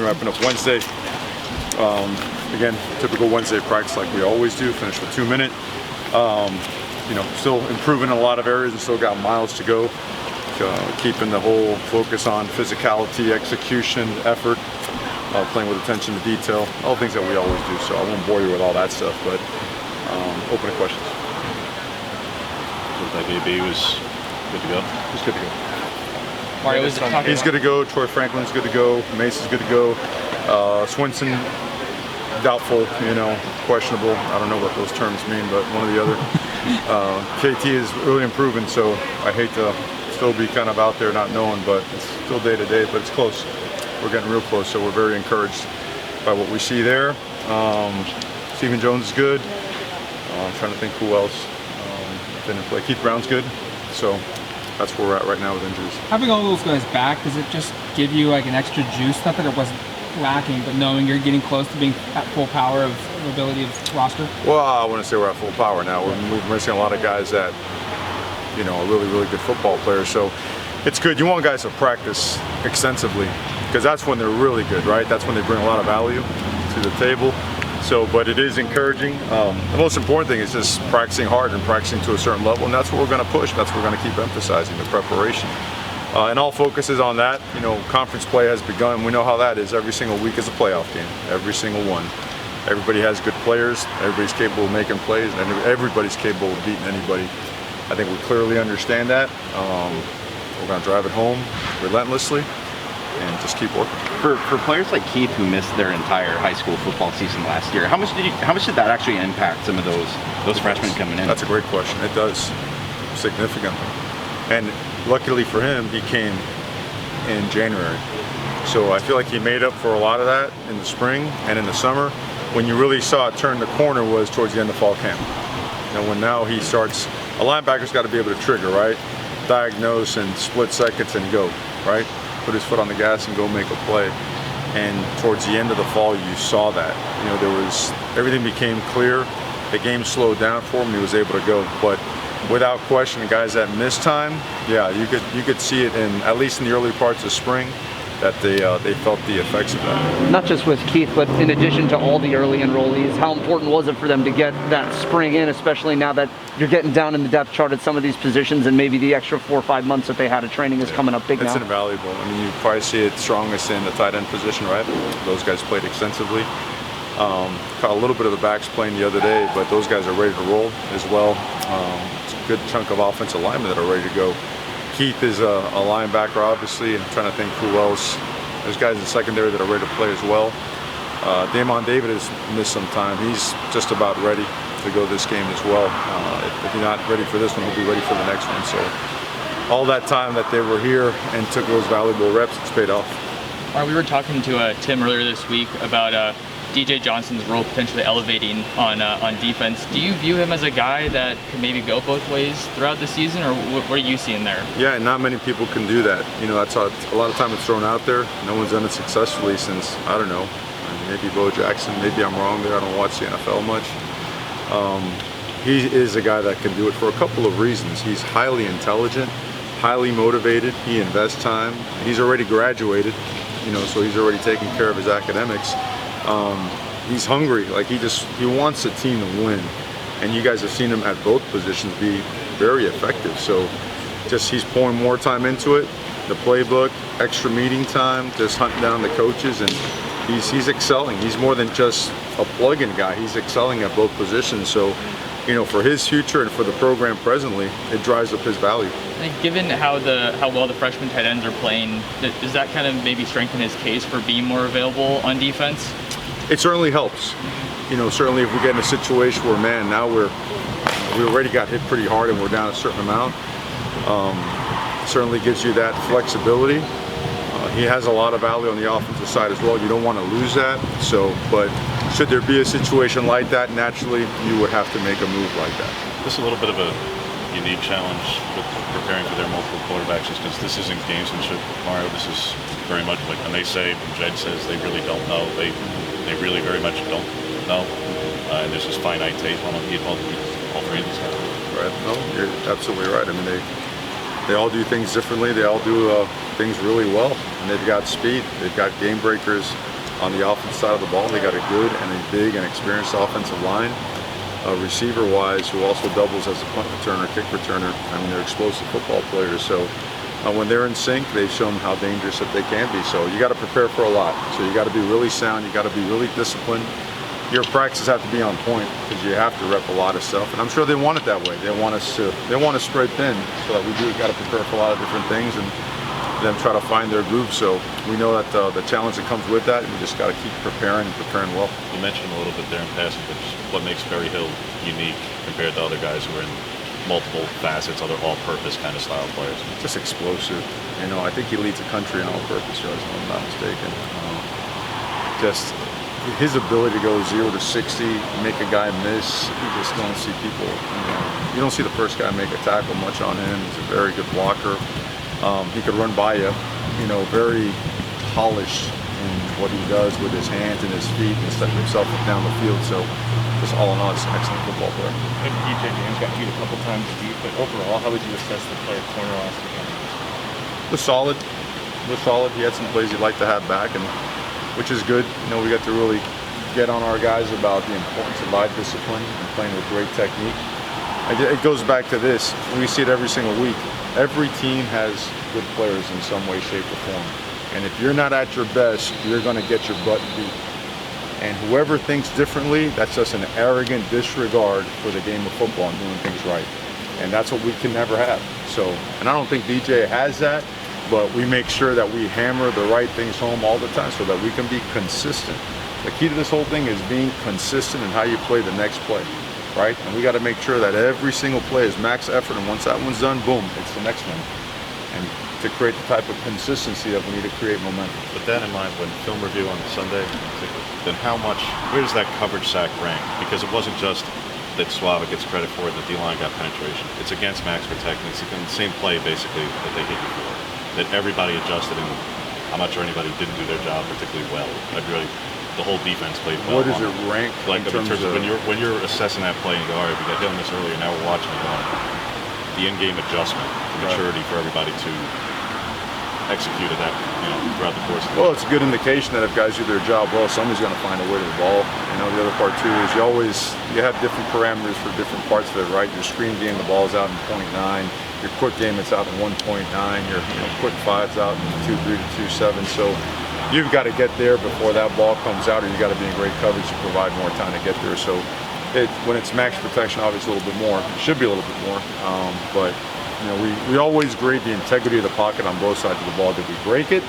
wrapping up Wednesday. Again, typical Wednesday practice like we always do. Finish with 2 minutes. You know, still improving in a lot of areas and still got miles to go. Keeping the whole focus on physicality, execution, effort, playing with attention to detail, all the things that we always do. So I won't bore you with all that stuff, but open to questions. Looked like AB was good to go. He's good to go. Mario was talking. He's good to go. Troy Franklin's good to go. Mace is good to go. Swinson, doubtful, you know, questionable. I don't know what those terms mean, but one or the other. KT is really improving, so I hate to still be kind of out there not knowing, but it's still day to day, but it's close. We're getting real close, so we're very encouraged by what we see there. Stephen Jones is good. I'm trying to think who else didn't play. Keith Brown's good, so that's where we're at right now with injuries. Having all those guys back, does it just give you like an extra juice? Not that it wasn't lacking, but knowing you're getting close to being at full power of ability of roster? Well, I wouldn't say we're at full power now. We're missing a lot of guys that, you know, are really, really good football players. So it's good. You want guys to practice extensively because that's when they're really good, right? That's when they bring a lot of value to the table. So, but it is encouraging. The most important thing is just practicing hard and practicing to a certain level, and that's what we're going to push. That's what we're going to keep emphasizing, the preparation. And all focus is on that. You know, conference play has begun. We know how that is. Every single week is a playoff game. Every single one. Everybody has good players. Everybody's capable of making plays, and everybody's capable of beating anybody. I think we clearly understand that. We're going to drive it home relentlessly and just keep working. For players like Keith who missed their entire high school football season last year, how much did that actually impact some of those freshmen coming in? That's a great question. It does, significantly. And luckily for him, he came in January. So I feel like he made up for a lot of that in the spring and in the summer. When you really saw it turn the corner was towards the end of fall camp. And when now he starts, a linebacker's got to be able to trigger, right? Diagnose in split seconds and go, right? Put his foot on the gas and go make a play. And towards the end of the fall, you saw that. You know, everything became clear. The game slowed down for him. He was able to go. But without question, guys that missed time, yeah, you could see it in at least in the early parts of spring that they felt the effects of that. Not just with Keith, but in addition to all the early enrollees, how important was it for them to get that spring in, especially now that you're getting down in the depth chart at some of these positions and maybe the extra 4 or 5 months that they had of training is coming up big now? It's invaluable. I mean, you probably see it strongest in the tight end position, right? Those guys played extensively. Caught a little bit of the backs playing the other day, but those guys are ready to roll as well. It's a good chunk of offensive linemen that are ready to go. Keith is a linebacker, obviously. I'm trying to think who else. There's guys in the secondary that are ready to play as well. Damon David has missed some time. He's just about ready to go this game as well. If he's not ready for this one, he'll be ready for the next one. So all that time that they were here and took those valuable reps, it's paid off. We were talking to Tim earlier this week about DJ Johnson's role potentially elevating on defense. Do you view him as a guy that can maybe go both ways throughout the season, or what are you seeing there? Yeah, not many people can do that. You know, that's a lot of time it's thrown out there. No one's done it successfully since, I don't know, maybe Bo Jackson. Maybe I'm wrong there. I don't watch the NFL much. He is a guy that can do it for a couple of reasons. He's highly intelligent, highly motivated. He invests time. He's already graduated, you know, so he's already taken care of his academics. He's hungry, like he wants the team to win, and you guys have seen him at both positions be very effective. So just he's pouring more time into it, the playbook, extra meeting time, just hunting down the coaches, and he's excelling. He's more than just a plug-in guy. He's excelling at both positions. So, you know, for his future and for the program presently, it drives up his value. And given how well the freshman tight ends are playing, does that kind of maybe strengthen his case for being more available on defense? It certainly helps. You know, certainly if we get in a situation where, man, now we already got hit pretty hard and we're down a certain amount, certainly gives you that flexibility. He has a lot of value on the offensive side as well. You don't want to lose that. So, but should there be a situation like that, naturally you would have to make a move like that. This is a little bit of a unique challenge with preparing for their multiple quarterbacks, because this isn't gamesmanship, Mario. This is very much like when they say, when Jed says they really don't know, they really very much don't know. And there's just finite tape on all three of these guys. Right. No, you're absolutely right. I mean, they all do things differently. They all do things really well, and they've got speed. They've got game breakers. On the offensive side of the ball, they got a good and a big and experienced offensive line. Receiver-wise, who also doubles as a punt returner, kick returner. I mean, they're explosive football players. So when they're in sync, they've shown how dangerous that they can be. So you got to prepare for a lot. So you got to be really sound. You got to be really disciplined. Your practices have to be on point because you have to rep a lot of stuff. And I'm sure they want it that way. They want us spread thin so that we do got to prepare for a lot of different things and then try to find their groove. So we know that the challenge that comes with that, and we just got to keep preparing and preparing well. You mentioned a little bit there in passing, but what makes Berry Hill unique compared to other guys who are in multiple facets, other all-purpose kind of style players? Just explosive. You know, I think he leads the country in all-purpose yards, if I'm not mistaken. Just his ability to go 0 to 60, make a guy miss. You just don't see people. You don't see the first guy make a tackle much on him. He's a very good blocker. He could run by you. You know, very polished in what he does with his hands and his feet and setting himself down the field. So, just all in all, it's an excellent football player. Maybe DJ James got beat a couple times deep, but overall, how would you assess the play at corner last weekend? Was solid. He had some plays he'd like to have back, and which is good. You know, we got to really get on our guys about the importance of eye discipline and playing with great technique. It goes back to this. We see it every single week. Every team has good players in some way, shape, or form. And if you're not at your best, you're going to get your butt beat. And whoever thinks differently, that's just an arrogant disregard for the game of football and doing things right. And that's what we can never have. So, and I don't think DJ has that, but we make sure that we hammer the right things home all the time so that we can be consistent. The key to this whole thing is being consistent in how you play the next play, right? And we got to make sure that every single play is max effort, and once that one's done, boom, it's the next one. And to create the type of consistency that we need to create momentum. With that in mind, when film review on Sunday, then where does that coverage sack rank? Because it wasn't just that Suave gets credit for it, the D-line got penetration. It's against max protect, and it's the same play basically that they hit you for. That everybody adjusted, and I'm not sure anybody didn't do their job particularly well. The whole defense played well. What does it rank like in terms of when you're assessing that play and you go, all right, we got hit on this earlier, now we're watching it going, the in-game adjustment, the maturity for everybody to execute that, throughout the course of the Well, it's a good indication that if guys do their job well, somebody's going to find a way to the ball. The other part too is you have different parameters for different parts of it, right? Your screen game, the ball's out in 0.9. Your quick game, it's out in 1.9. Your quick five's out in 2.3 to 2.7. So you've got to get there before that ball comes out, or you got to be in great coverage to provide more time to get there. So when it's max protection, obviously a little bit more. It should be a little bit more, but we always grade the integrity of the pocket on both sides of the ball. Did we break it,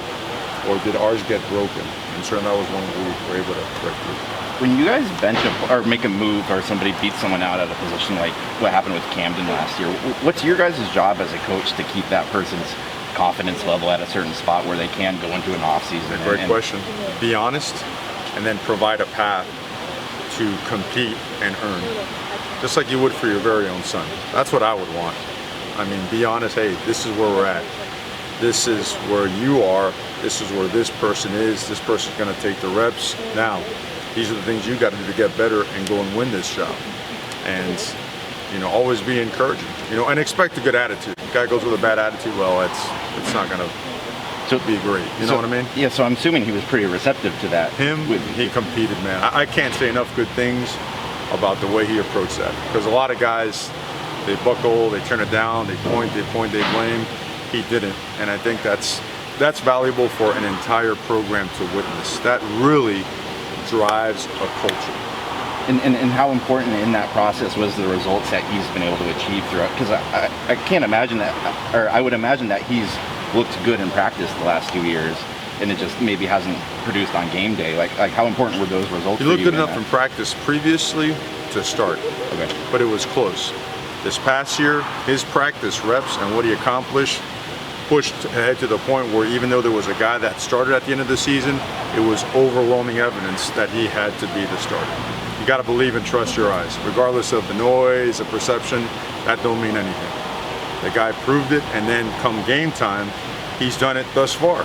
or did ours get broken? And certainly that was one that we were able to correct through. When you guys bench or make a move, or somebody beats someone out at a position like what happened with Camden last year, what's your guys' job as a coach to keep that person's confidence level at a certain spot where they can go into an off season? Great question. Be honest, and then provide a path to compete and earn, just like you would for your very own son. That's what I would want. I mean, be honest. Hey, this is where we're at. This is where you are. This is where this person is. This person's going to take the reps. Now, these are the things you got to do to get better and go and win this job. And always be encouraging. And expect a good attitude. If a guy goes with a bad attitude, well, it's not going to be great. You know what I mean? Yeah. So I'm assuming he was pretty receptive to that. He competed, man. I can't say enough good things about the way he approached that, because a lot of guys, they buckle, they turn it down, they point, they blame. He didn't, and I think that's valuable for an entire program to witness. That really drives a culture. And how important in that process was the results that he's been able to achieve throughout? Because I can't imagine that, or I would imagine that he's looked good in practice the last 2 years, and it just maybe hasn't produced on game day. Like how important were those results? He looked good enough in practice previously to start, okay, but it was close. This past year, his practice reps and what he accomplished pushed ahead to the point where even though there was a guy that started at the end of the season, it was overwhelming evidence that he had to be the starter. You got to believe and trust your eyes, regardless of the noise, the perception. That don't mean anything. The guy proved it, and then come game time, he's done it thus far,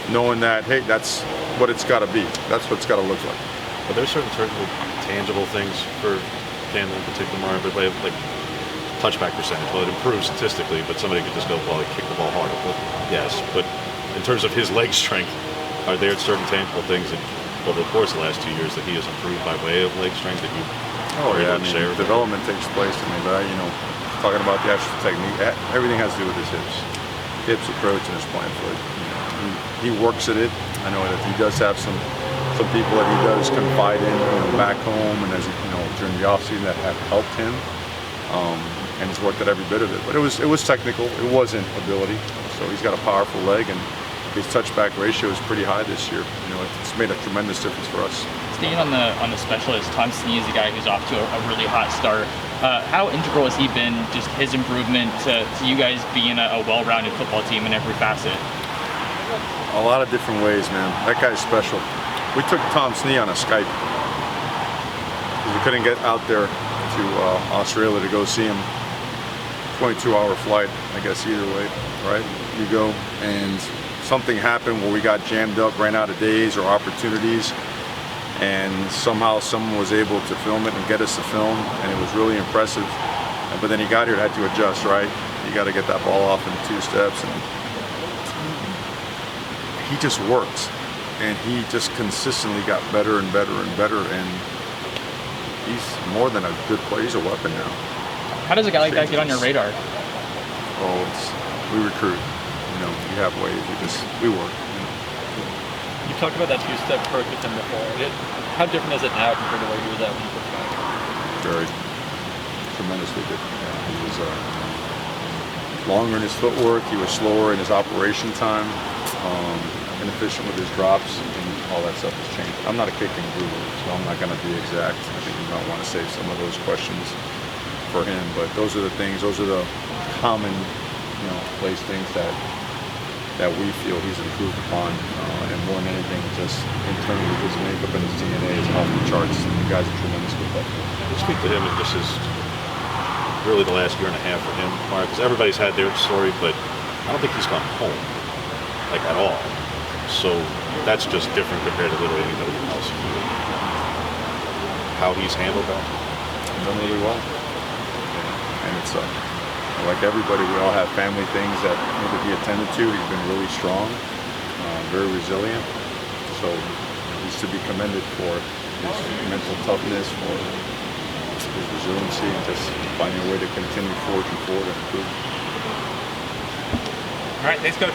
knowing that, hey, that's what it's got to be. That's what it's got to look like. Are there certain tangible things for Camden in particular, Mario, but like touchback percentage? Well, it improves statistically, but somebody could just go, well, he kicked the ball harder. Well, yes, but in terms of his leg strength, are there certain tangible things that, over the course of the last 2 years, that he has improved by way of leg strength that you Oh are yeah, I able to mean, share? development takes place. I mean, but talking about the actual technique, everything has to do with his hips approach and his plant foot. He works at it. I know that he does have some people that he does confide in, back home and as during the offseason that have helped him, and he's worked at every bit of it. But it was technical. It wasn't ability. So he's got a powerful leg, and his touchback ratio is pretty high this year. It's made a tremendous difference for us. Staying on the specialist, Tom Snee is a guy who's off to a really hot start. How integral has he been, just his improvement to you guys being a well-rounded football team in every facet? A lot of different ways, man. That guy's special. We took Tom Snee on a Skype because we couldn't get out there to Australia to go see him. 22-hour flight, I guess either way, right? You go, and something happened where we got jammed up, ran out of days or opportunities, and somehow someone was able to film it and get us to film, and it was really impressive. But then he got here and had to adjust, right? You got to get that ball off in 2 steps, and he just works, and he just consistently got better and better and better, and he's more than a good player. He's a weapon now. How does a guy like that get on your radar? Oh, we recruit. We have ways. We work. You talked about that 2-step approach with him before. How different is it now compared to where he was at when you first got him? Very tremendously different. Yeah, he was longer in his footwork. He was slower in his operation time. Inefficient with his drops, and all that stuff has changed. I'm not a kicking guru, so I'm not going to be exact. I think you might want to save some of those questions for him, but those are the things. Those are the common, place things that we feel he's improved upon, and more than anything, just internally his makeup and his DNA is off the charts. The guy's a tremendous football player. Let's speak to him, and this is really the last year and a half for him, Mark, because everybody's had their story, but I don't think he's gone home, like at all. So that's just different compared to literally anybody else. How he's handled that? Done really well. And it's like everybody, we all have family things that need to be attended to. He's been really strong, very resilient. So he's to be commended for his mental toughness, for his resiliency, and just finding a way to continue forging forward and improve. All right, thanks, Coach.